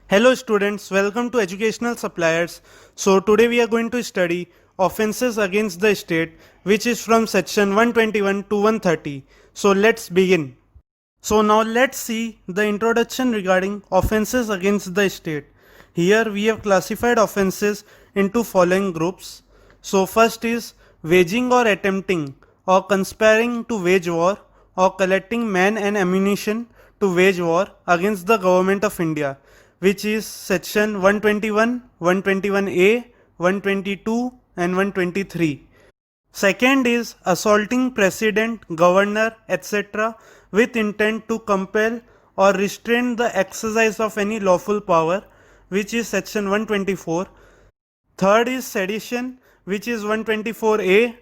Hello students, welcome to Educational Suppliers. So today we are going to study Offences Against the State, which is from section 121 to 130. So let's begin. So now let's see the introduction regarding offences against the state. Here we have classified offences into following groups. So first is waging or attempting or conspiring to wage war or collecting men and ammunition to wage war against the government of India, which is section 121, 121A, 122 and 123. Second is assaulting president, governor, etc. with intent to compel or restrain the exercise of any lawful power, which is section 124. Third is sedition, which is 124A.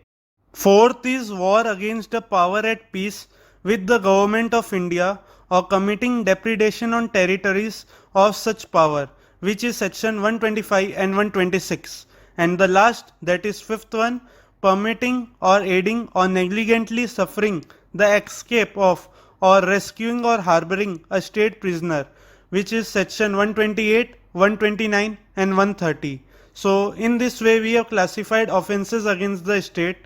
Fourth is war against a power at peace with the government of India or committing depredation on territories of such power, which is section 125 and 126. And the last, that is fifth one, permitting or aiding or negligently suffering the escape of or rescuing or harboring a state prisoner, which is section 128, 129 and 130. So in this way we have classified offences against the state.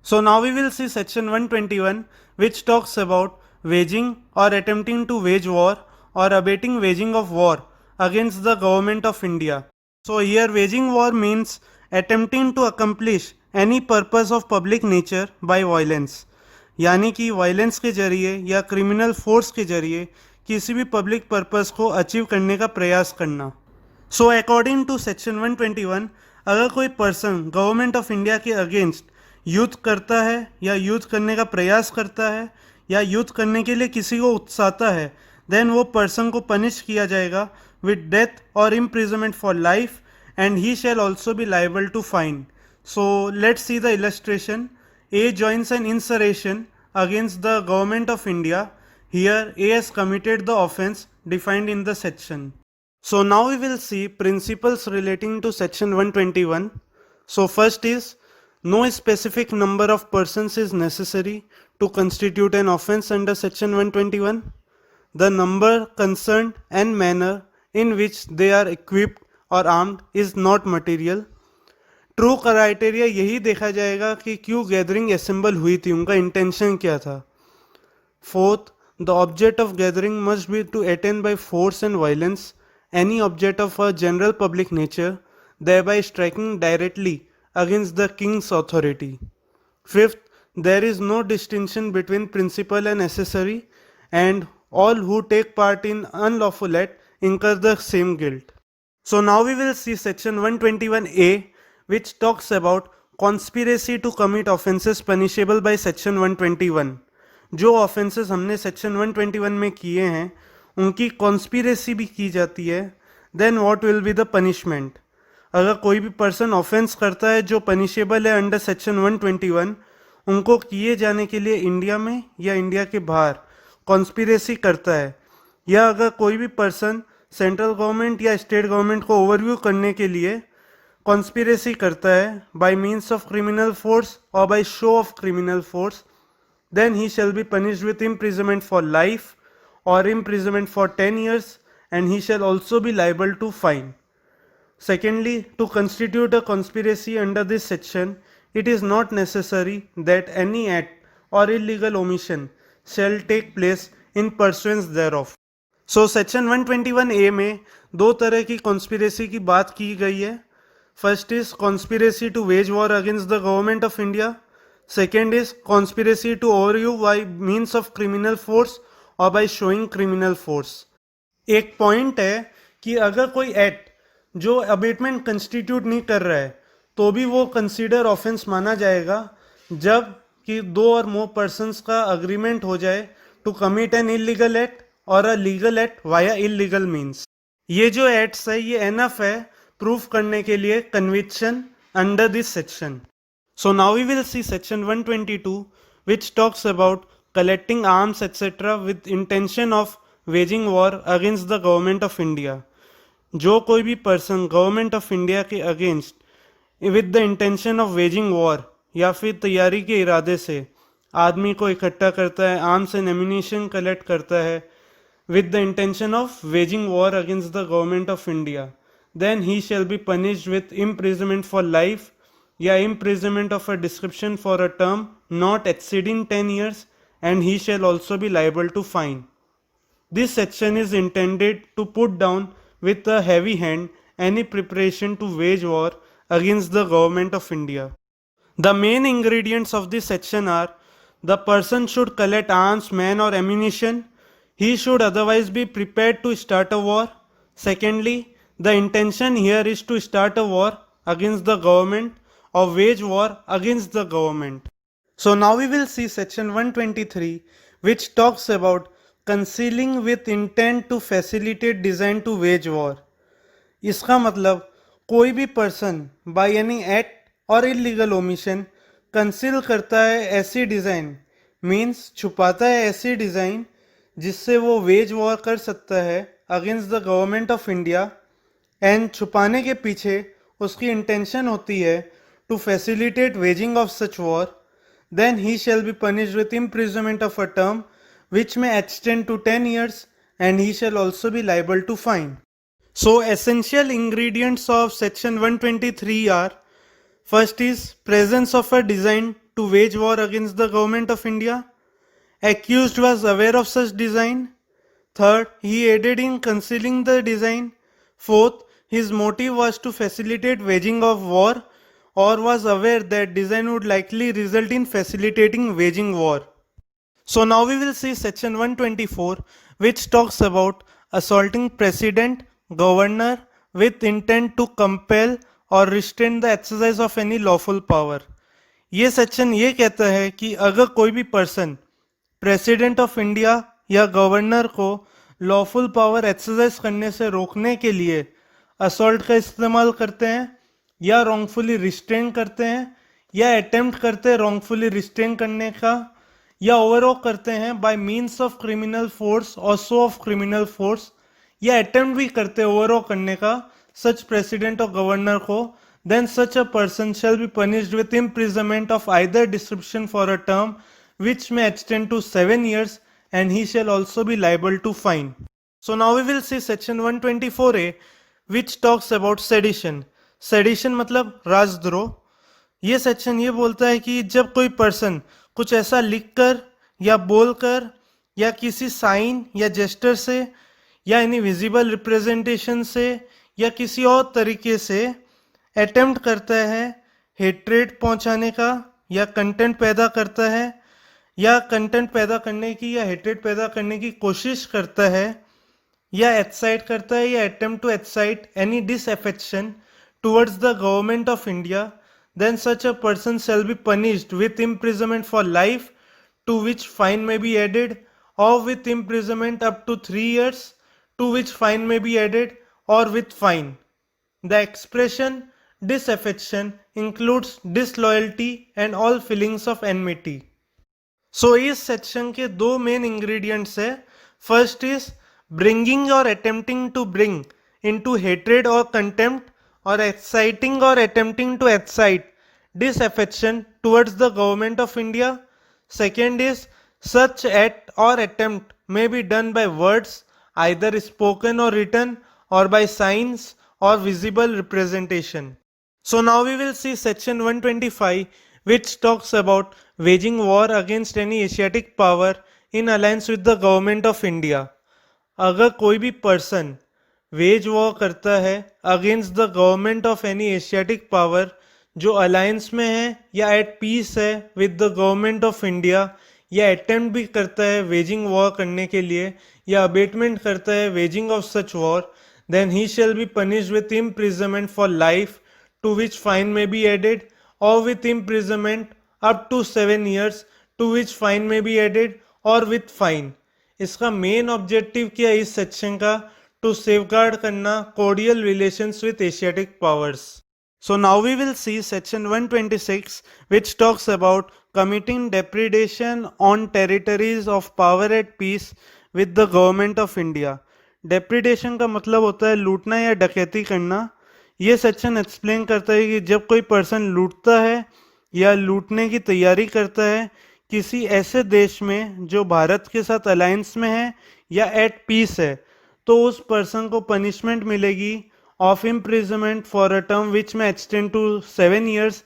So now we will see section 121, which talks about waging or attempting to wage war or abetting waging of war against the government of India. So here waging war means attempting to accomplish any purpose of public nature by violence, यानी कि violence के जरिए या criminal force के जरिए किसी भी public purpose को अचीव करने का प्रयास करना. सो अकॉर्डिंग टू सेक्शन 121, अगर कोई पर्सन गवर्नमेंट ऑफ इंडिया के अगेंस्ट युद्ध करता है या युद्ध करने का प्रयास करता है या युद्ध करने के लिए किसी को उकसाता है, देन वो पर्सन को पनिश किया जाएगा विद डेथ और imprisonment for life and he shall also be liable to fine. So let's see the illustration. A joins an insurrection against the government of India. Here A has committed the offence defined in the section. So now we will see principles relating to section 121. So first is no specific number of persons is necessary to constitute an offence under section 121. The number concerned and manner in which they are equipped or armed is not material. True criteria यही देखा जाएगा कि क्यों gathering assemble हुई थी, उनका intention क्या था. Fourth, the object of gathering must be to attain by force and violence any object of a general public nature, thereby striking directly against the king's authority. Fifth, there is no distinction between principal and accessory, and all who take part in unlawful act incur the same guilt. So now we will see section 121A, which talks about conspiracy to commit offences punishable by section 121. जो offences हमने section 121 में किए हैं उनकी conspiracy भी की जाती है. then what will be the punishment? अगर कोई भी person offense करता है जो punishable है under section 121, उनको किए जाने के लिए इंडिया में या इंडिया के बाहर conspiracy करता है, या अगर कोई भी person सेंट्रल गवर्नमेंट या स्टेट गवर्नमेंट को ओवरव्यू करने के लिए कॉन्स्पिरेसी करता है by means of criminal force और by show of criminal force, then he shall be punished with imprisonment for life और imprisonment for 10 years and he shall also be liable to fine. Secondly, to constitute a conspiracy under this section, it is not necessary that any act or illegal omission shall take place in pursuance thereof. So section 121A में दो तरह की conspiracy की बात की गई है. First is conspiracy to wage war against the government of India. Second is conspiracy to overview by means of criminal force or by showing criminal force. एक पॉइंट है कि अगर कोई एक्ट जो अबेटमेंट कंस्टिट्यूट नहीं कर रहा है तो भी वो कंसीडर ऑफेंस माना जाएगा जब कि दो और मोर पर्सन्स का अग्रीमेंट हो जाए to commit an illegal act और a legal act via illegal means. ये जो एक्ट्स है ये एनफ है प्रूफ करने के लिए conviction under this section. So now we will see section 122, which talks about collecting arms etcetera with intention of waging war against the government of India. जो कोई भी पर्सन गवर्नमेंट ऑफ इंडिया के against with the intention of waging war या फिर तैयारी के इरादे से आदमी को इकट्ठा करता है, आर्म्स एंड एम्यूनिशन कलेक्ट करता है, with the intention of waging war against the government of India, then he shall be punished with imprisonment for life या imprisonment of a description for a term not exceeding 10 years, and he shall also be liable to fine. This section is intended to put down with a heavy hand any preparation to wage war against the government of India. The main ingredients of this section are: the person should collect arms, men or ammunition. He should otherwise be prepared to start a war. Secondly, the intention here is to start a war against the government or wage war against the government. So now we will see section 123, which talks about concealing with intent to facilitate design to wage war. इसका मतलब कोई भी person by any act और illegal omission conceal करता है ऐसी design, means छुपाता है ऐसी डिज़ाइन जिससे वो वेज वॉर कर सकता है against the government of India, and छुपाने के पीछे उसकी इंटेंशन होती है to facilitate waging of such war, then he shall be punished with imprisonment of a term which may extend to 10 years, and he shall also be liable to fine. So essential ingredients of section 123 are: first is presence of a design to wage war against the government of India. Accused was aware of such design. Third, he aided in concealing the design. Fourth, his motive was to facilitate waging of war or was aware that design would likely result in facilitating waging war. So now we will see section 124, which talks about assaulting president, governor with intent to compel or restrain the exercise of any lawful power. ये section ये कहता है कि अगर कोई भी person president of India या governor को लॉफुल पावर एक्सरसाइज करने से रोकने के लिए असॉल्ट का इस्तेमाल करते हैं या रॉन्गफुली रिस्ट्रेन करते हैं या अटेम्प्ट करते हैं रॉन्गफुली रिस्ट्रेन करने का या ओवरऑल करते हैं bye means of criminal force और सो ऑफ क्रिमिनल फोर्स या अटेम्प्ट भी करते हैं ओवरऑल करने का सच प्रेसिडेंट और गवर्नर को, then such a person shall be punished with imprisonment of either description for a term which may extend to 7 years, and he shall also be liable to fine. So now we will see section 124A, which talks about sedition. Sedition मतलब राजद्रोह. ये section ये बोलता है कि जब कोई person कुछ ऐसा लिखकर या बोलकर या किसी साइन या जेस्टर से या एनी विजिबल रिप्रेजेंटेशन से या किसी और तरीके से अटेम्प्ट करता है हेट्रेड पहुंचाने का या कंटेंट पैदा करता है या कंटेंट पैदा करने की या हेट्रेड पैदा करने की कोशिश करता है या एक्साइट करता है या attempt to excite any disaffection towards the government of India, then such a person shall be punished with imprisonment for life, to which fine may be added, or with imprisonment up to 3 years, to which fine may be added, or with fine. The expression disaffection includes disloyalty and all feelings of enmity. So इस section के दो main ingredients है. First is bringing or attempting to bring into hatred or contempt or exciting or attempting to excite disaffection towards the government of India. Second is such act or attempt may be done by words, either spoken or written, or by signs or visible representation. So now we will see section 125, which talks about waging war against any Asiatic power in alliance with the government of India. अगर कोई भी person veg war करता है against the government of any Asiatic power जो alliance में है या eight piece है with the government of India, या अटेम्प्ट भी करता है वेजिंग वॉर करने के लिए या अबेटमेंट करता है waging of such war, then he shall be punished with imprisonment for life, to which fine may be added, और with imprisonment up to 7 years, to which fine may be added, और with fine. इसका main objective क्या है इस section का? To safeguard करना cordial relations with Asiatic powers. So now we will see section 126, which talks about committing depredation on territories of power at peace with the government of India. Depredation का मतलब होता है लूटना या डकैती करना. ये सेक्शन एक्सप्लेन करता है कि जब कोई पर्सन लूटता है या लूटने की तैयारी करता है किसी ऐसे देश में जो भारत के साथ अलायंस में है या एट पीस है तो उस पर्सन को पनिशमेंट मिलेगी of imprisonment for a term which may extend to 7 years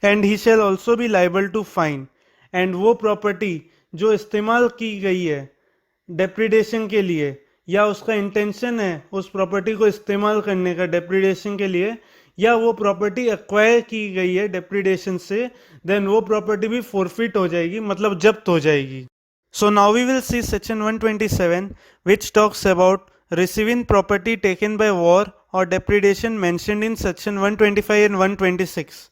and he shall also be liable to fine. And वो प्रॉपर्टी जो इस्तेमाल की गई है डेप्रिडेशन के लिए या उसका इंटेंशन है उस प्रॉपर्टी को इस्तेमाल करने का डेप्रिडेशन के लिए या वो प्रॉपर्टी एक्वायर की गई है डेप्रिडेशन से, देन वो प्रॉपर्टी भी फोरफिट हो जाएगी, मतलब जब्त हो जाएगी। So now we will see section 127 which talks about receiving property taken by war or depredation mentioned in section 125 and 126।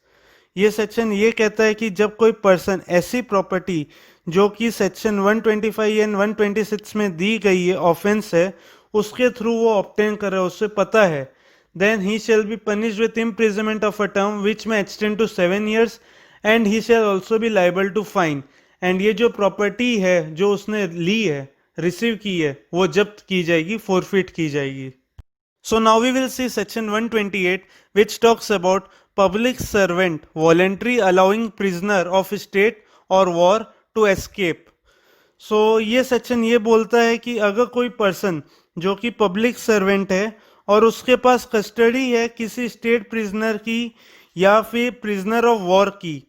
ये सेक्शन ये कहता है कि जब कोई पर्सन ऐसी प्रॉपर्टी जो कि सेक्शन 125 एंड 126 में दी गई है ऑफेंस है उसके थ्रू वो ऑब्टेन कर रहा है, उससे पता है, then he shall be punished with imprisonment of a term which may extend to 7 years and he shall also be liable to fine. And ये जो प्रॉपर्टी है जो उसने ली है, रिसीव की है, वो जब्त की जाएगी, फोरफिट की जाएगी। So now we will see section 128 which talks about public servant voluntary allowing prisoner of state or war to escape। So ये सेक्शन ये बोलता है कि अगर कोई पर्सन जो कि पब्लिक सर्वेंट है और उसके पास कस्टडी है किसी स्टेट प्रिजनर की या फिर प्रिजनर ऑफ वॉर की,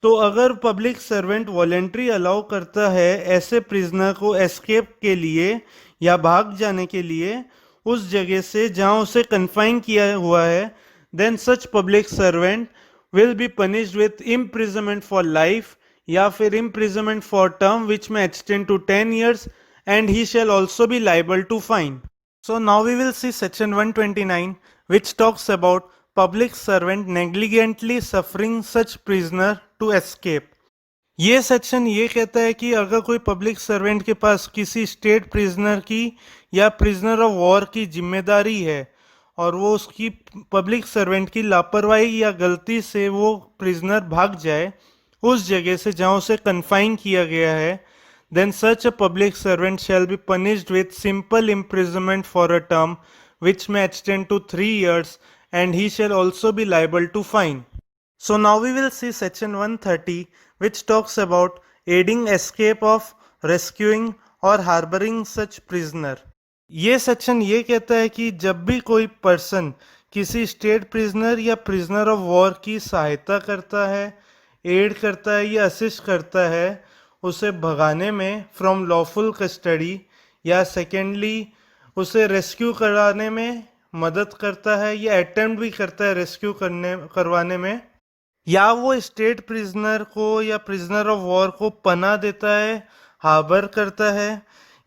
तो अगर पब्लिक सर्वेंट वॉलेंट्री अलाउ करता है ऐसे प्रिजनर को एस्केप के लिए या भाग जाने के लिए उस जगह से जहां उसे कन्फाइन किया हुआ है, then such public servant will be punished with imprisonment for life या फिर imprisonment for term which may extend to 10 years and he shall also be liable to fine. So now we will see section 129 which talks about public servant negligently suffering such prisoner to escape। ये section ये कहता है कि अगर कोई public servant के पास किसी state prisoner की या प्रिजनर ऑफ वॉर की जिम्मेदारी है और वो उसकी पब्लिक सर्वेंट की लापरवाही या गलती से वो प्रिजनर भाग जाए उस जगह से जहां उसे कन्फाइन किया गया है, then such a public servant shall be punished with simple imprisonment for a term which may extend to 3 years and he shall also be liable to fine. So now we will see section 130 which talks about aiding escape of rescuing or harboring such prisoner। ये section ये कहता है कि जब भी कोई person किसी state prisoner या प्रिजनर ऑफ वॉर की सहायता करता है, एड करता है या असिस्ट करता है उसे भगाने में फ्रॉम लॉफुल कस्टडी, या सेकेंडली उसे रेस्क्यू कराने में मदद करता है या अटेम्प्ट भी करता है रेस्क्यू करवाने में, या वो स्टेट प्रिजनर को या प्रिजनर ऑफ वॉर को पनाह देता है, हार्बर करता है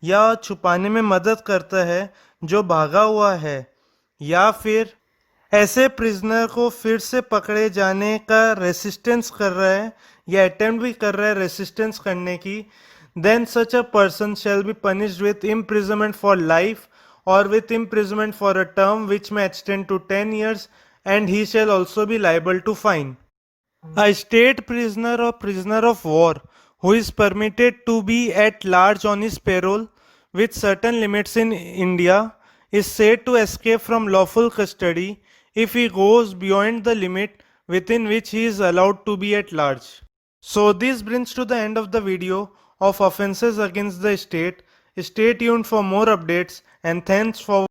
या छुपाने में मदद करता है जो भागा हुआ है, या फिर ऐसे प्रिजनर को फिर से पकड़े जाने का रेसिस्टेंस कर रहा है या अटेम्प्ट भी कर रहा है रेसिस्टेंस करने की, then such a person shall be punished with imprisonment for life और with imprisonment for a term which may extend to 10 years and he shall also be liable to fine. A state prisoner or prisoner of war who is permitted to be at large on his payroll with certain limits in India is said to escape from lawful custody if he goes beyond the limit within which he is allowed to be at large. So this brings to the end of the video of offences against the state. Stay tuned for more updates and thanks for